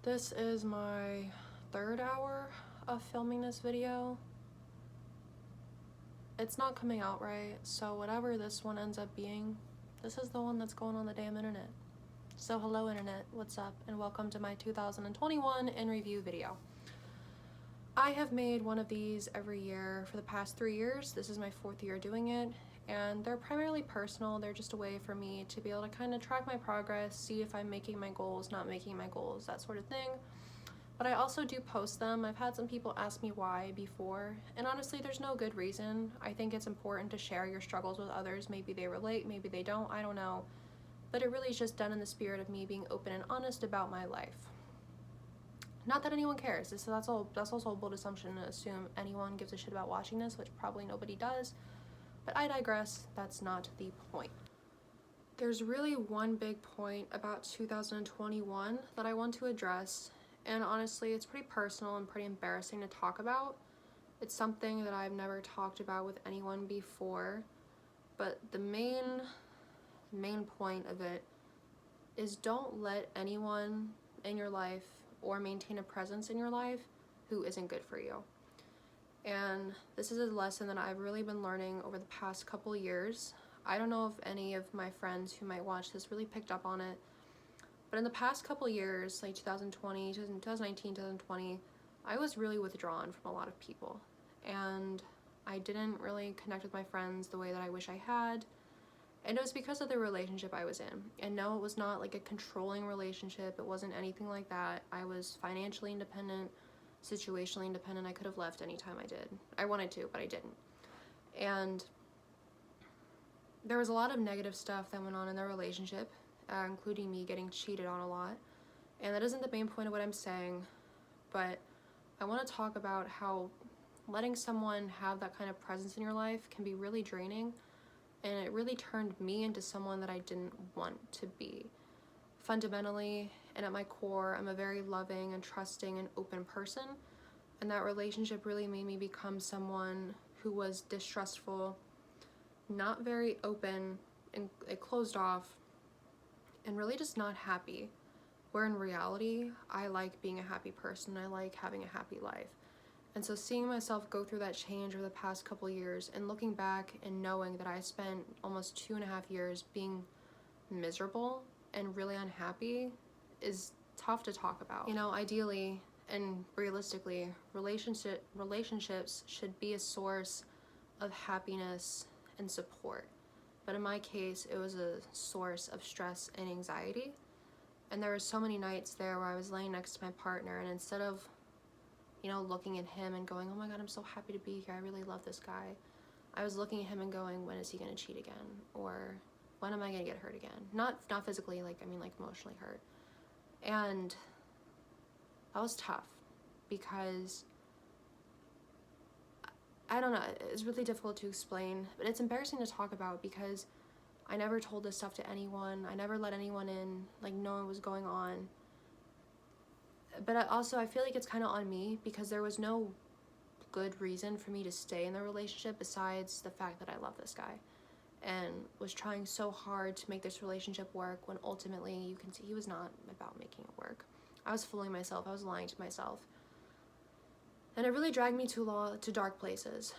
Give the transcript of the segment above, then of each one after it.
This is my third hour of filming this video. It's not coming out right, so whatever this one ends up being, this is the one that's going on the damn internet. So hello internet, what's up, and welcome to my 2021 in review video. I have made one of these every year for the past 3 years. This is my 4th year doing it, and they're primarily personal. They're just a way for me to be able to kind of track my progress, see if I'm making my goals, not making my goals, that sort of thing. But I also do post them. I've had some people ask me why before, and honestly, there's no good reason. I think it's important to share your struggles with others. Maybe they relate, maybe they don't, I don't know. But it really is just done in the spirit of me being open and honest about my life. Not that anyone cares. That's also a bold assumption to assume anyone gives a shit about watching this, which probably nobody does. But I digress. That's not the point. There's really one big point about 2021 that I want to address, and honestly, it's pretty personal and pretty embarrassing to talk about. It's something that I've never talked about with anyone before, but the main point of it is don't let anyone in your life or maintain a presence in your life who isn't good for you. And this is a lesson that I've really been learning over the past couple years. I don't know if any of my friends who might watch this really picked up on it, but in the past couple years, like 2020, 2019, 2020, I was really withdrawn from a lot of people. And I didn't really connect with my friends the way that I wish I had. And it was because of the relationship I was in. And no, it was not like a controlling relationship. It wasn't anything like that. I was financially independent, situationally independent. I could have left anytime I did. I wanted to, but I didn't. And there was a lot of negative stuff that went on in the relationship, including me getting cheated on a lot. And that isn't the main point of what I'm saying, but I want to talk about how letting someone have that kind of presence in your life can be really draining. And it really turned me into someone that I didn't want to be. Fundamentally, and at my core, I'm a very loving and trusting and open person. And that relationship really made me become someone who was distrustful, not very open, and closed off, and really just not happy. Where in reality, I like being a happy person. I like having a happy life. And so seeing myself go through that change over the past couple years and looking back and knowing that I spent almost 2.5 years being miserable and really unhappy is tough to talk about. You know, ideally and realistically, relationships should be a source of happiness and support. But in my case, it was a source of stress and anxiety. And there were so many nights there where I was laying next to my partner, and instead of looking at him and going, oh my God, I'm so happy to be here, I really love this guy, I was looking at him and going, when is he gonna cheat again? Or when am I gonna get hurt again? Not physically, like emotionally hurt. And that was tough because I don't know, it's really difficult to explain, but it's embarrassing to talk about because I never told this stuff to anyone. I never let anyone in, know what was going on. But I feel like it's kind of on me because there was no good reason for me to stay in the relationship besides the fact that I love this guy and was trying so hard to make this relationship work when ultimately you can see he was not about making it work. I was fooling myself. I was lying to myself. And it really dragged me to dark places.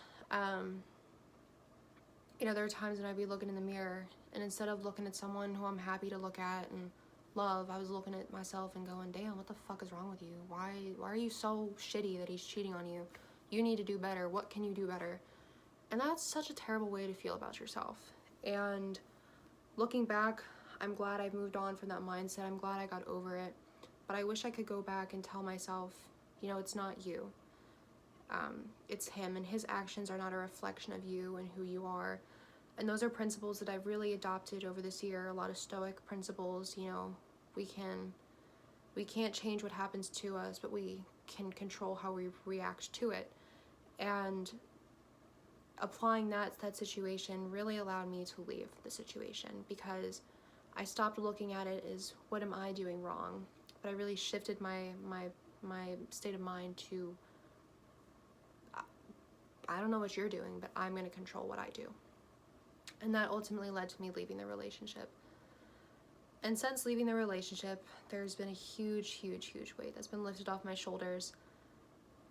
There are times when I'd be looking in the mirror, and instead of looking at someone who I'm happy to look at and love, I was looking at myself and going, damn, what the fuck is wrong with you? Why are you so shitty that he's cheating on you? You need to do better. What can you do better? And that's such a terrible way to feel about yourself. And looking back, I'm glad I've moved on from that mindset. I'm glad I got over it. But I wish I could go back and tell myself, it's not you. It's him, and his actions are not a reflection of you and who you are. And those are principles that I've really adopted over this year, a lot of stoic principles. We can't change what happens to us, but we can control how we react to it. And applying that to that situation really allowed me to leave the situation because I stopped looking at it as what am I doing wrong, but I really shifted my state of mind to I don't know what you're doing, but I'm going to control what I do. And that ultimately led to me leaving the relationship. And since leaving the relationship, there's been a huge weight that's been lifted off my shoulders.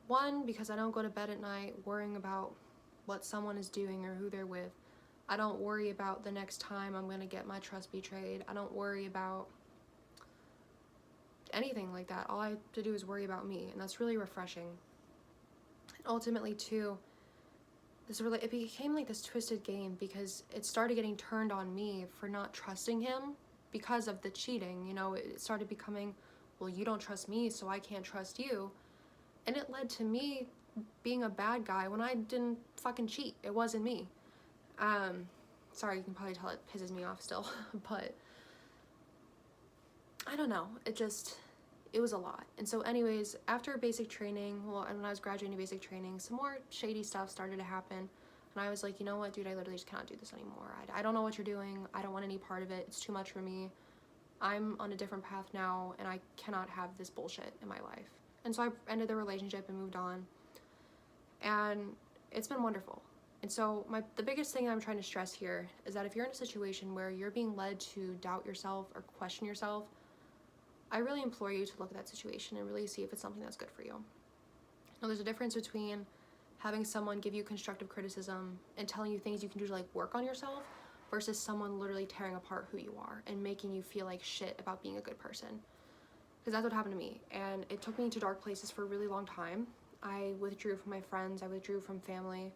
One, because I don't go to bed at night worrying about what someone is doing or who they're with. I don't worry about the next time I'm going to get my trust betrayed. I don't worry about anything like that. All I have to do is worry about me, and that's really refreshing. And ultimately, too, it became like this twisted game because it started getting turned on me for not trusting him because of the cheating. You know, it started becoming, well, you don't trust me, so I can't trust you. And it led to me being a bad guy when I didn't fucking cheat. It wasn't me. Sorry, you can probably tell it pisses me off still, but I don't know. It was a lot. And so anyways, after basic training, and when I was graduating to basic training, some more shady stuff started to happen. And I was like, you know what, dude, I literally just cannot do this anymore. I don't know what you're doing. I don't want any part of it. It's too much for me. I'm on a different path now, and I cannot have this bullshit in my life. And so I ended the relationship and moved on. And it's been wonderful. And so the biggest thing I'm trying to stress here is that if you're in a situation where you're being led to doubt yourself or question yourself, I really implore you to look at that situation and really see if it's something that's good for you. Now, there's a difference between having someone give you constructive criticism and telling you things you can do to like work on yourself versus someone literally tearing apart who you are and making you feel like shit about being a good person. Because that's what happened to me, and it took me to dark places for a really long time. I withdrew from my friends, I withdrew from family.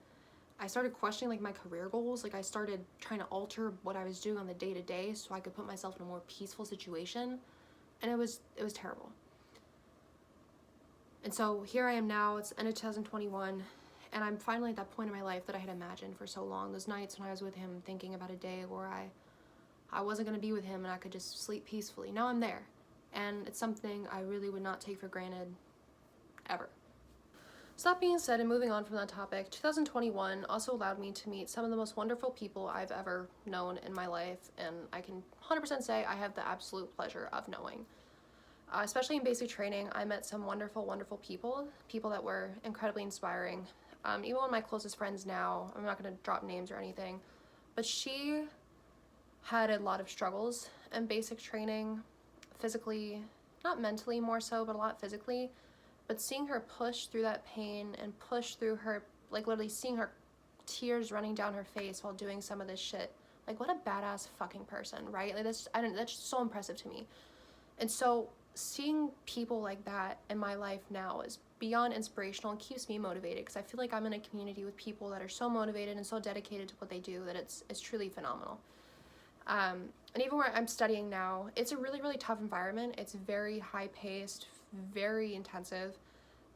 I started questioning like my career goals. Like I started trying to alter what I was doing on the day-to-day so I could put myself in a more peaceful situation, and it was terrible. And so here I am now. It's end of 2021, and I'm finally at that point in my life that I had imagined for so long. Those nights when I was with him thinking about a day where I wasn't going to be with him and I could just sleep peacefully. Now I'm there, and it's something I really would not take for granted ever. So that being said, and moving on from that topic, 2021 also allowed me to meet some of the most wonderful people I've ever known in my life, and I can 100% say I have the absolute pleasure of knowing. Especially in basic training, I met some wonderful people that were incredibly inspiring. Even one of my closest friends now, I'm not going to drop names or anything, but she had a lot of struggles in basic training, physically, not mentally more so, but a lot physically. But seeing her push through that pain and push through her, like literally seeing her tears running down her face while doing some of this shit, like what a badass fucking person, right? Like that's just so impressive to me. And so seeing people like that in my life now is beyond inspirational and keeps me motivated, because I feel like I'm in a community with people that are so motivated and so dedicated to what they do that it's truly phenomenal. And even where I'm studying now, it's a really tough environment. It's very high paced, very intensive,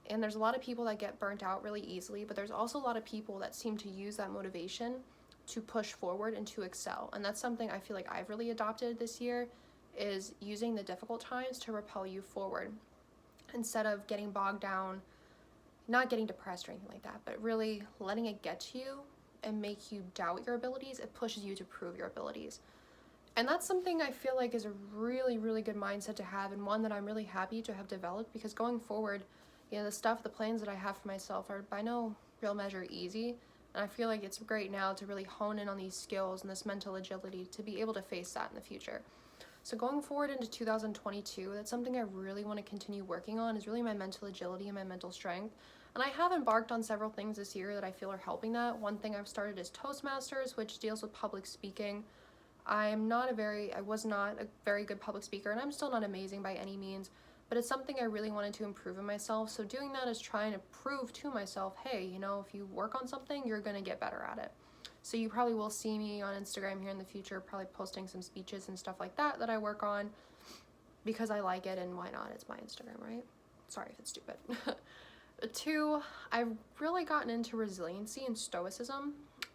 and there's a lot of people that get burnt out really easily, but there's also a lot of people that seem to use that motivation to push forward and to excel. And that's something I feel like I've really adopted this year, is using the difficult times to propel you forward instead of getting bogged down, not getting depressed or anything like that, but really letting it get to you and make you doubt your abilities. It pushes you to prove your abilities. And that's something I feel like is a really good mindset to have, and one that I'm really happy to have developed, because going forward, you know, the plans that I have for myself are by no real measure easy. And I feel like it's great now to really hone in on these skills and this mental agility to be able to face that in the future. So going forward into 2022, that's something I really want to continue working on, is really my mental agility and my mental strength. And I have embarked on several things this year that I feel are helping that. One thing I've started is Toastmasters, which deals with public speaking. I was not a very good public speaker, and I'm still not amazing by any means, but it's something I really wanted to improve in myself. So doing that is trying to prove to myself, hey, you know, if you work on something, you're going to get better at it. So you probably will see me on Instagram here in the future, probably posting some speeches and stuff like that I work on, because I like it, and why not? It's my Instagram, right? Sorry if it's stupid. 2, I've really gotten into resiliency and stoicism.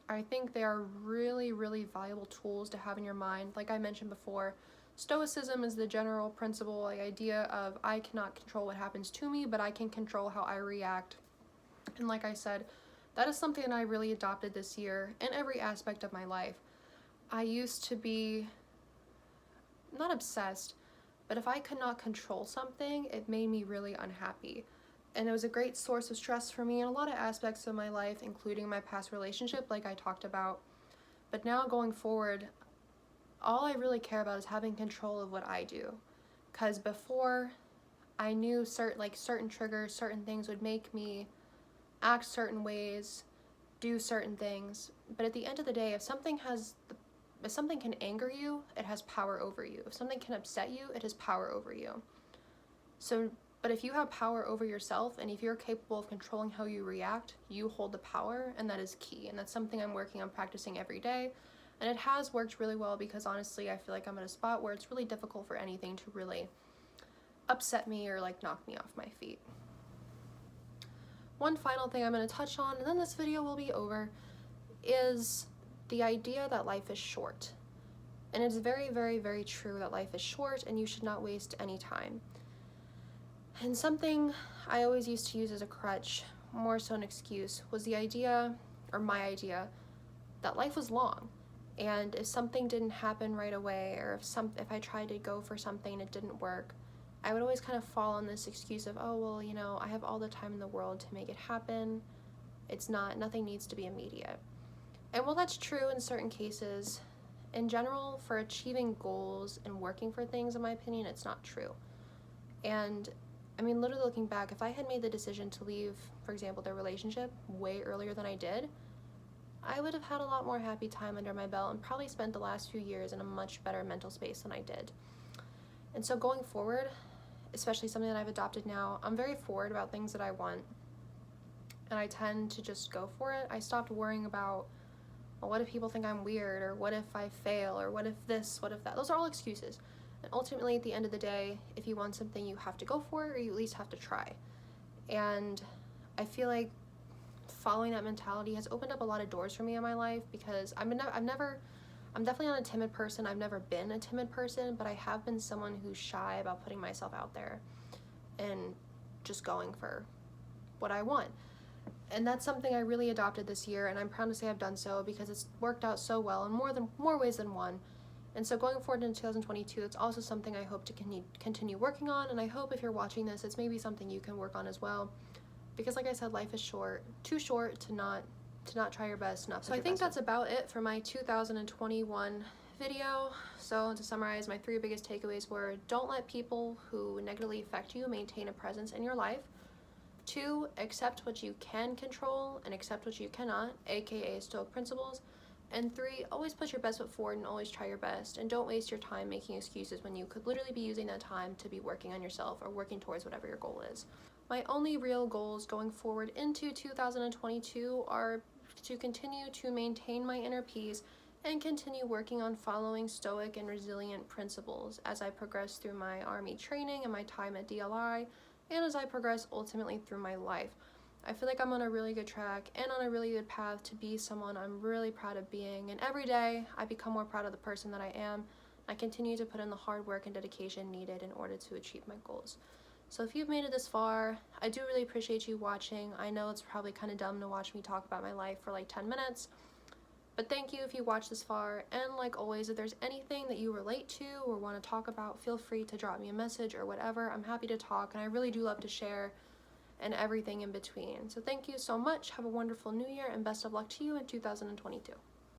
I think they are really valuable tools to have in your mind. Like I mentioned before, stoicism is the general principle, the idea of I cannot control what happens to me, but I can control how I react. And like I said, that is something that I really adopted this year in every aspect of my life. I used to be not obsessed, but if I could not control something, it made me really unhappy. And it was a great source of stress for me in a lot of aspects of my life, including my past relationship, like I talked about. But now going forward, all I really care about is having control of what I do. Because before, I knew certain triggers, certain things would make me act certain ways, do certain things. But at the end of the day, if something can anger you, it has power over you. If something can upset you, it has power over you. So, but if you have power over yourself, and if you're capable of controlling how you react, you hold the power, and that is key. And that's something I'm working on practicing every day. And it has worked really well, because honestly, I feel like I'm at a spot where it's really difficult for anything to really upset me or like knock me off my feet. One final thing I'm going to touch on, and then this video will be over, is the idea that life is short. And it's very, very, very true that life is short and you should not waste any time. And something I always used to use as a crutch, more so an excuse, was the idea, or my idea, that life was long. And if something didn't happen right away, or if I tried to go for something and it didn't work, I would always kind of fall on this excuse of, oh, well, you know, I have all the time in the world to make it happen. Nothing needs to be immediate. And while that's true in certain cases, in general, for achieving goals and working for things, in my opinion, it's not true. And I mean, literally looking back, if I had made the decision to leave, for example, their relationship way earlier than I did, I would have had a lot more happy time under my belt and probably spent the last few years in a much better mental space than I did. And so going forward, especially something that I've adopted now, I'm very forward about things that I want, and I tend to just go for it. I stopped worrying about, well, what if people think I'm weird, or what if I fail, or what if this, what if that. Those are all excuses. And ultimately, at the end of the day, if you want something, you have to go for it, or you at least have to try. And I feel like following that mentality has opened up a lot of doors for me in my life, because I'm definitely not a timid person. I've never been a timid person, but I have been someone who's shy about putting myself out there and just going for what I want. And that's something I really adopted this year, and I'm proud to say I've done so, because it's worked out so well in more ways than one. And so going forward into 2022, it's also something I hope to continue working on, and I hope if you're watching this, it's maybe something you can work on as well. Because like I said, life is short, too short to not try your best. So I think that's about it for my 2021 video. So to summarize, my 3 biggest takeaways were: don't let people who negatively affect you maintain a presence in your life. 2, accept what you can control and accept what you cannot, aka Stoic principles. And 3, always put your best foot forward and always try your best, and don't waste your time making excuses when you could literally be using that time to be working on yourself or working towards whatever your goal is. My only real goals going forward into 2022 are to continue to maintain my inner peace and continue working on following Stoic and resilient principles as I progress through my Army training and my time at DLI, and as I progress ultimately through my life. I feel like I'm on a really good track and on a really good path to be someone I'm really proud of being, and every day I become more proud of the person that I am. I continue to put in the hard work and dedication needed in order to achieve my goals. So if you've made it this far, I do really appreciate you watching. I know it's probably kind of dumb to watch me talk about my life for like 10 minutes, but thank you if you watched this far. And like always, if there's anything that you relate to or want to talk about, feel free to drop me a message or whatever. I'm happy to talk, and I really do love to share, and everything in between. So thank you so much. Have a wonderful new year, and best of luck to you in 2022.